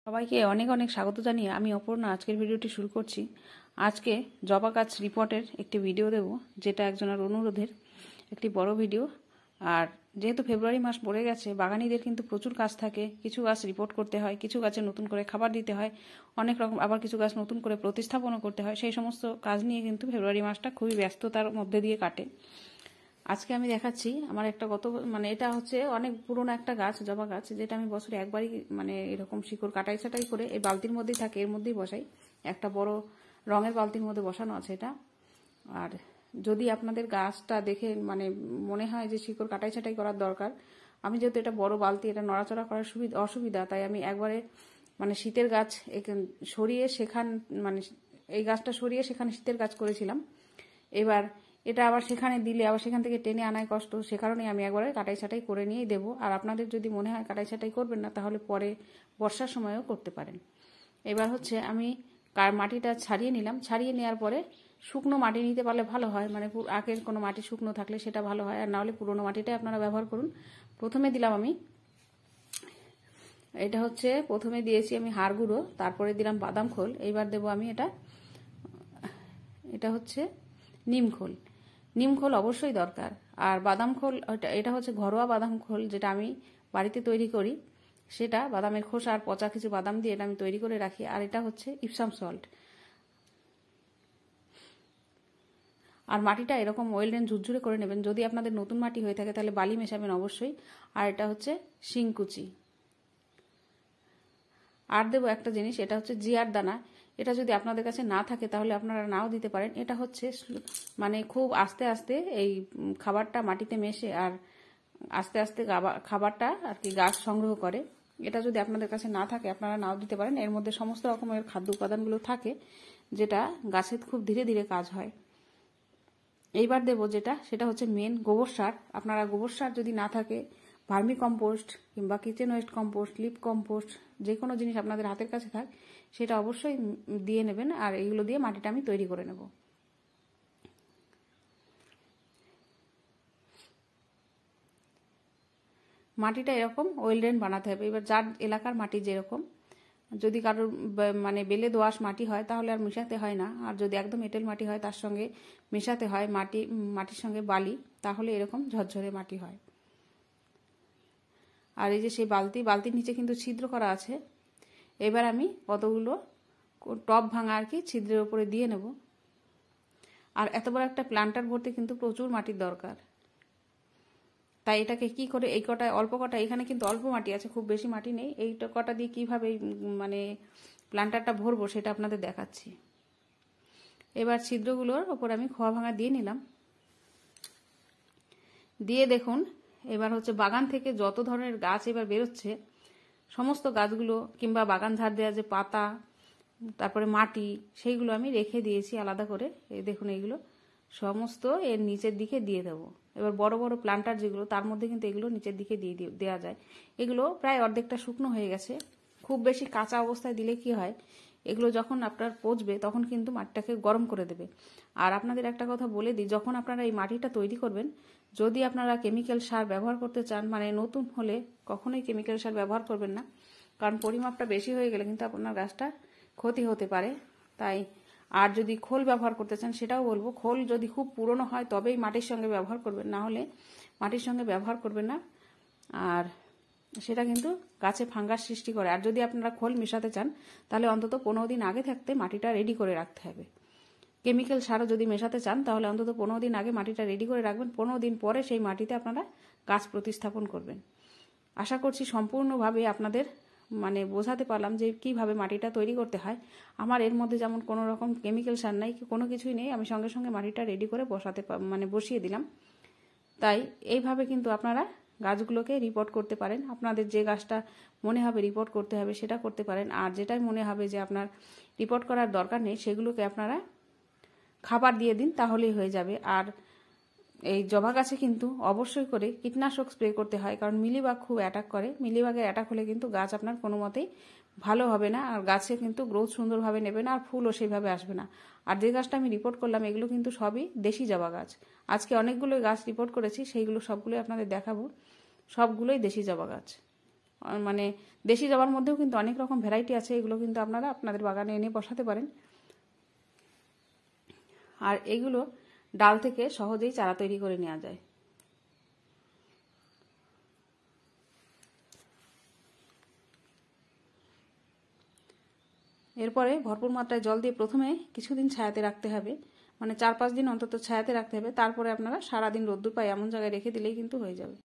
সবাইকে অনেক অনেক স্বাগত জানিয়ে আমি অপর্ণা আজকের ভিডিওটি শুরু করছি। আজকে জবা গাছ রিপোর্টের একটি ভিডিও দেব, যেটা একজনের অনুরোধের একটি বড় ভিডিও। আর যেহেতু ফেব্রুয়ারি মাস পড়ে গেছে, বাগানীদের কিন্তু প্রচুর কাজ থাকে। কিছু গাছ রিপোর্ট করতে হয়, কিছু গাছে নতুন করে খাবার দিতে হয়, অনেক রকম, আবার কিছু গাছ নতুন করে প্রতিস্থাপনও করতে হয়। সেই সমস্ত কাজ নিয়ে কিন্তু ফেব্রুয়ারি মাসটা খুবই ব্যস্ততার মধ্যে দিয়ে কাটে। আজকে আমি দেখাচ্ছি আমার একটা এটা হচ্ছে অনেক পুরনো একটা গাছ, জবা গাছ, যেটা আমি বছরে একবারই এরকম শিকড় কাটাই ছাটাই করে এই বালতির মধ্যেই থাকে, এর মধ্যেই বসাই। একটা বড় রঙের বালতির মধ্যে বসানো আছে এটা। আর যদি আপনাদের গাছটা দেখে মনে হয় যে শিকড় কাটাই ছাটাই করার দরকার, আমি যেহেতু এটা বড় বালতি, এটা নড়াচড়া করার অসুবিধা, তাই আমি একবারে শীতের গাছ সরিয়ে এই গাছটা সরিয়ে সেখানে শীতের গাছ করেছিলাম। এবার এটা আবার সেখানে দিলে আবার সেখান থেকে টেনে আনায় কষ্ট, সে কারণে আমি একবারে কাটাই ছাটাই করে নিয়েই দেবো। আর আপনাদের যদি মনে হয় কাটাই ছাটাই করবেন না, তাহলে পরে বর্ষার সময়ও করতে পারেন। এবার হচ্ছে আমি মাটিটা ছাড়িয়ে নিলাম। ছাড়িয়ে নেওয়ার পরে শুকনো মাটি নিতে পারলে ভালো হয়, আগের কোনো মাটি শুকনো থাকলে সেটা ভালো হয়, আর নাহলে পুরোনো মাটিটাই আপনারা ব্যবহার করুন। প্রথমে দিলাম আমি এটা হচ্ছে প্রথমে দিয়েছি আমি হাড় গুঁড়ো, তারপরে দিলাম বাদাম খোল। এইবার দেবো আমি এটা হচ্ছে নিম খোল। নিম খোল অবশ্যই দরকার। আর বাদাম খোল, এটা হচ্ছে ঘরোয়া বাদাম খোল, যেটা আমি বাড়িতে তৈরি করি। সেটা বাদামের খোসা আর পচা কিছু বাদাম দিয়ে এটা আমি তৈরি করে রাখি। আর এটা হচ্ছে ইপসাম সল্ট। আর মাটিটা এরকম ওয়েলডেন ঝুরঝুরে করে নেবেন। যদি আপনাদের নতুন মাটি হয়ে থাকে তাহলে বালি মেশাবেন অবশ্যই। আর এটা হচ্ছে শিংকুচি। আর দেবো একটা জিনিস, এটা হচ্ছে জিয়ার দানা। এটা যদি আপনাদের কাছে না থাকে তাহলে আপনারা নাও দিতে পারেন। এটা হচ্ছে খুব আস্তে আস্তে এই খাবারটা মাটিতে মেশে আর আস্তে আস্তে খাবারটা আর কি গাছ সংগ্রহ করে। এটা যদি আপনাদের কাছে না থাকে আপনারা নাও দিতে পারেন। এর মধ্যে সমস্ত রকমের খাদ্য উপাদানগুলো থাকে, যেটা গাছের খুব ধীরে ধীরে কাজ হয়। এইবার দেবো সেটা হচ্ছে মেন গোবর সার। আপনারা গোবর সার যদি না থাকে, ভার্মি কম্পোস্ট কিংবা kitchen West compost, lip compost, যে কোনো জিনিস আপনাদের হাতের কাছে থাক, সেটা অবশ্যই দিয়ে নেবেন। আর এইগুলো দিয়ে মাটিটা আমি তৈরি করে নেব। মাটিটা এরকম ওয়েলডেন বানাতে হবে। এবার যার এলাকার মাটি যেরকম, যদি কারোর বেলে দোআঁশ মাটি হয় তাহলে আর মেশাতে হয় না। আর যদি একদম এঁটেল মাটি হয় তার সঙ্গে মেশাতে হয় মাটির সঙ্গে বালি, তাহলে এরকম ঝরঝরে মাটি হয়। আর এই যে সেই বালতির নিচে কিন্তু ছিদ্র করা আছে। এবার আমি কতগুলো টব ভাঙা আর কি ছিদ্রের উপরে দিয়ে নেব। আর এত বড় একটা প্ল্যান্টার ভর্তি কিন্তু প্রচুর মাটির দরকার। তাই এটাকে কি করে, এই কটায় অল্প কটা, এখানে কিন্তু অল্প মাটি আছে, খুব বেশি মাটি নেই। এই কটা দিয়ে কিভাবে প্ল্যান্টারটা ভরবো সেটা আপনাদের দেখাচ্ছি। এবার ছিদ্রগুলোর ওপর আমি খোয়া ভাঙা দিয়ে নিলাম। দিয়ে দেখুন, এবার হচ্ছে বাগান থেকে যত ধরনের গাছ এবার বেরোচ্ছে, সমস্ত গাছগুলো কিংবা বাগান ঝাড় দেওয়া যে পাতা, তারপরে মাটি, সেইগুলো আমি রেখে দিয়েছি আলাদা করে। এই দেখুন, এইগুলো সমস্ত এর নিচের দিকে দিয়ে দেবো। এবার বড় বড় প্ল্যান্টার যেগুলো, তার মধ্যে কিন্তু এগুলো নিচের দিকে দিয়ে দেওয়া যায়। এগুলো প্রায় অর্ধেকটা শুকনো হয়ে গেছে। খুব বেশি কাঁচা অবস্থায় দিলে কি হয়, এগুলো যখন আপনার পচবে তখন কিন্তু মাটিটাকে গরম করে দেবে। আর আপনাদের একটা কথা বলে দিই, যখন আপনারা এই মাটিটা তৈরি করবেন, যদি আপনারা কেমিক্যাল সার ব্যবহার করতে চান, নতুন হলে কখনোই কেমিক্যাল সার ব্যবহার করবেন না, কারণ পরিমাপটা বেশি হয়ে গেলে কিন্তু আপনার গাছটা ক্ষতি হতে পারে। তাই আর যদি খোল ব্যবহার করতে চান, সেটাও বলবো, খোল যদি খুব পুরনো হয় তবেই মাটির সঙ্গে ব্যবহার করবেন, না হলে মাটির সঙ্গে ব্যবহার করবেন না। আর সেটা কিন্তু গাছে ফাঙ্গাস সৃষ্টি করে। আর যদি আপনারা খোল মেশাতে চান, তাহলে অন্তত 15 দিন আগে থাকতে মাটিটা রেডি করে রাখতে হবে। কেমিক্যাল সারও যদি মেশাতে চান, তাহলে অন্তত 15 দিন আগে মাটিটা রেডি করে রাখবেন। 15 দিন পরে সেই মাটিতে আপনারা গাছ প্রতিস্থাপন করবেন। আশা করছি সম্পূর্ণভাবে আপনাদের বোঝাতে পারলাম যে কিভাবে মাটিটা তৈরি করতে হয়। আমার এর মধ্যে যেমন কোনো রকম কেমিক্যাল সার নাই, কোনো কিছুই নেই, আমি সঙ্গে সঙ্গে মাটিটা রেডি করে বসিয়ে দিলাম। তাই এইভাবে কিন্তু আপনারা গাছগুলোকে রিপোর্ট করতে পারেন। আপনাদের যে গাছটা মনে হবে রিপোর্ট করতে হবে সেটা করতে পারেন। আর যেটাই মনে হবে যে আপনার রিপোর্ট করার দরকার নেই, সেগুলোকে আপনারা খাবার দিয়ে দিন, তাহলেই হয়ে যাবে। আর এই জবা গাছে কিন্তু অবশ্যই করে কীটনাশক স্প্রে করতে হয়, কারণ মিলিবাগ খুব অ্যাটাক করে। মিলিবাগের অ্যাটাক হলে কিন্তু গাছ আপনার কোনো মতেই ভালো হবে না, আর গাছে কিন্তু গ্রোথ সুন্দরভাবে নেবে না, আর ফুলও সেইভাবে আসবে না। আর যে গাছটা আমি রিপোর্ট করলাম, এগুলো কিন্তু সবই দেশি জবা গাছ। আজকে অনেকগুলো গাছ রিপোর্ট করেছি, সেইগুলো সবগুলোই আপনাদের দেখাবো। সবগুলোই দেশি জবা গাছ। মানে দেশি জবার মধ্যেও কিন্তু অনেক রকম ভ্যারাইটি আছে, এগুলো কিন্তু আপনারা আপনাদের বাগানে এনে বসাতে পারেন। আর এগুলো ডাল থেকে সহজেই চারা তৈরি করে নেওয়া যায়। এরপরে ভরপুর মাত্রায় জল দিয়ে প্রথমে কিছুদিন ছায়াতে রাখতে হবে, মানে 4-5 দিন অন্তত ছায়াতে রাখতে হবে। তারপরে আপনারা সারাদিন রোদ্দুর পায় এমন জায়গায় রেখে দিলেই কিন্তু হয়ে যাবে।